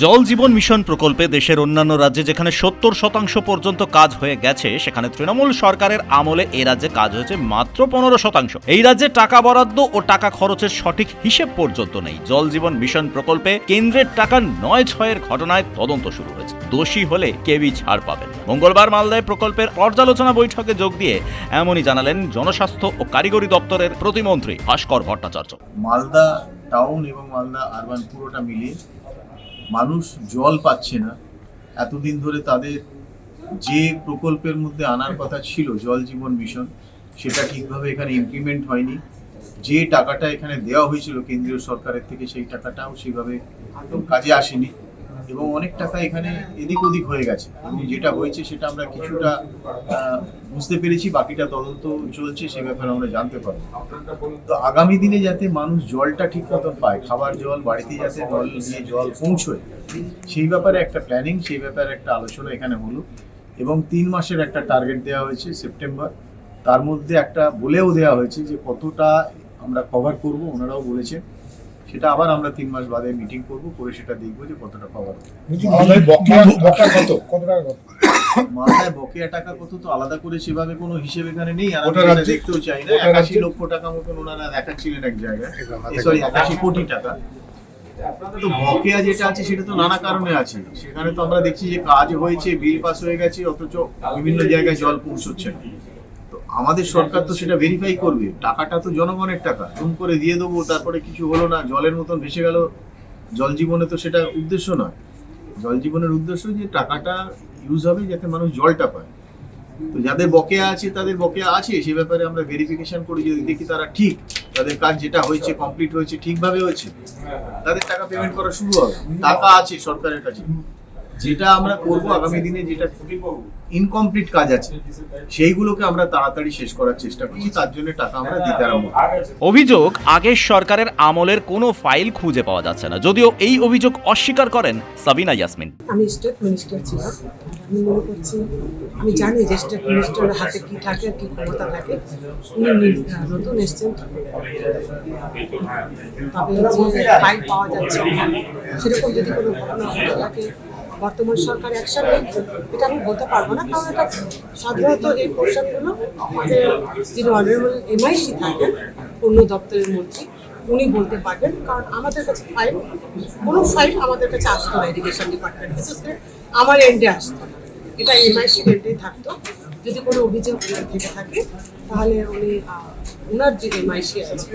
জল জীবন মিশন প্রকল্পে দেশের অন্যান্য রাজ্যে যেখানে ৭০% পর্যন্ত কাজ হয়ে গেছে, সেখানে তৃণমূল সরকারের আমলে এই রাজ্যে কাজ হয়েছে মাত্র 15%। এই রাজ্যে টাকা বরাদ্দ ও টাকা খরচের সঠিক হিসেব পর্যন্ত নেই। জল জীবন মিশন প্রকল্পে কেন্দ্রের টাকা ৯/৬-এর ঘটনায় তদন্ত শুরু হয়েছে। দোষী হলে কেউই ছাড় পাবেন। মঙ্গলবার মালদায় প্রকল্পের পর্যালোচনা বৈঠকে যোগ দিয়ে এমনই জানালেন জনস্বাস্থ্য ও কারিগরি দপ্তরের প্রতিমন্ত্রী ভাস্কর ভট্টাচার্য। মালদা টাউন এবং মালদা আরবান পুরোটা মিলিয়ে মানুষ জল পাচ্ছে না। এতদিন ধরে তাদের যে প্রকল্পের মধ্যে আনার কথা ছিল জল জীবন মিশন, সেটা ঠিকভাবে এখানে ইমপ্লিমেন্ট হয়নি। যে টাকাটা এখানে দেওয়া হয়েছিল কেন্দ্রীয় সরকারের থেকে, সেই টাকাটাও সেইভাবে কাজে আসেনি এবং অনেক টাকা এখানে এদিক ওদিক হয়ে গেছে। এবং যেটা হয়েছে সেটা আমরা কিছুটা বুঝতে পেরেছি, বাকিটা তদন্ত চলছে, সে ব্যাপারে আমরা জানতে পারবো। তো আগামী দিনে যাতে মানুষ জলটা ঠিক মতন পায়, খাবার জল বাড়িতে যাতে নল দিয়ে জল পৌঁছয়, সেই ব্যাপারে একটা প্ল্যানিং, সেই ব্যাপারে একটা আলোচনা এখানে হলো এবং 3 মাসের একটা টার্গেট দেওয়া হয়েছে সেপ্টেম্বর। তার মধ্যে একটা বলেও দেওয়া হয়েছে যে কতটা আমরা কভার করব, ওনারাও বলেছে সেটা আবার আমরা 3 মাস বাদে মিটিং করব, করে সেটা দেখবো যে কতটা কভার হবে। মাথায় বকেয়া টাকা কত তো আলাদা করে সেভাবে কোনো হিসেব এখানে নেই, আর আমি দেখতেও চাই না। 81 লক্ষ টাকা মতন ওনারা দেখাচ্ছিলেন এক জায়গায়, সরি 81 কোটি টাকা। তো বকেয়া যেটা আছে সেটা তো নানা কারণে আছে। সেখানে তো আমরা দেখছি যে কাজ হয়েছে, বিল পাস হয়ে গেছে, অথচ বিভিন্ন জায়গায় জল পৌঁছচ্ছে না। তো আমাদের সরকার তো সেটা ভেরিফাই করবে। টাকাটা তো জনগণের টাকা, তুম করে দিয়ে দেবো, তারপরে কিছু হলো না, জলের মতন ভেসে গেল। জল জীবনে তো সেটা উদ্দেশ্য নয়। জল জীবনের উদ্দেশ্য যে টাকাটা ইউজ হবে যাতে মানুষ জলটা পায়। তো যাদের বকেয়া আছে তাদের বকেয়া আছে, সে ব্যাপারে আমরা ভেরিফিকেশন করি, যদি দেখি তারা ঠিক, তাদের কাজ যেটা হয়েছে কমপ্লিট হয়েছে, ঠিকভাবে হয়েছে, তাদের টাকা পেমেন্ট করা শুরু হবে। টাকা আছে সরকারের কাছে। যেটা আমরা করবো আগামী দিনে, যেটা ইনকমপ্লিট কাজ আছে, সেইগুলোকে আমরা তাড়াতাড়ি শেষ করার চেষ্টা করছি, তার জন্য টাকা আমরা দিতে আরম্ভ করব। অভিযোগ, আগের সরকারের আমলের কোনো ফাইল খুঁজে পাওয়া যাচ্ছে না, যদিও এই অভিযোগ অস্বীকার করেন সাবিনা ইয়াসমিন। আমি স্টেট মিনিস্টার ছিলাম। আমি মনে করছি, আমি জানি যে স্টেট মিনিস্টারের হাতে কি থাকে, কি ক্ষমতা থাকে। উনি নতুন এসছেন, তবে যে ফাইল পাওয়া যাচ্ছে না, সেরকম যদি কোনো ঘটনা ঘটে থাকে, বর্তমান সরকার অ্যাকশন নেই, এটা আমি বলতে পারবো না। কারণ এটা সাধারণত এই পোর্শনগুলো আমাদের যিনি অনারেবল MIC থাকেন, অন্য দপ্তরের মন্ত্রী, উনি বলতে পারবেন। কারণ আমাদের কাছে কোনো ফাইল আমাদের কাছে আসতো না, এডুকেশন ডিপার্টমেন্ট, বিশেষ করে আমার এন্ডে আসতো না, এটা MIC এন্ডেই থাকতো। যদি কোনো অভিযোগ থেকে থাকে তাহলে উনি ওনার যে MIC আছে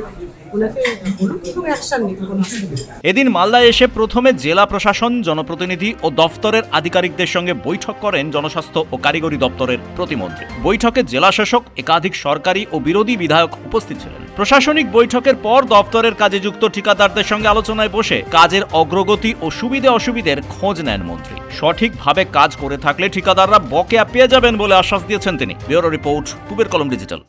ওনাকে বলুন এবং অ্যাকশন নিতে কোনো অসুবিধা নেই। এদিন মালদায় এসে প্রথমে জেলা প্রশাসন, জনপ্রতিনিধি ও দফতরের আধিকারিকদের সঙ্গে বৈঠক করেন জনস্বাস্থ্য ও কারিগরি দপ্তরের প্রতিমন্ত্রী। বৈঠকে জেলা শাসক, একাধিক সরকারি ও বিরোধী বিধায়ক উপস্থিত ছিলেন। প্রশাসনিক বৈঠকের পর দপ্তরের কাজে যুক্ত ঠিকাদারদের সঙ্গে আলোচনায় বসে কাজের অগ্রগতি ও সুবিধে অসুবিধের খোঁজ নেন মন্ত্রী। সঠিকভাবে কাজ করে থাকলে ঠিকাদাররা বকেয়া পেয়ে যাবেন বলে আশ্বাস দিয়েছেন তিনি। ব্যুরো রিপোর্ট, কুবের কলম ডিজিটাল।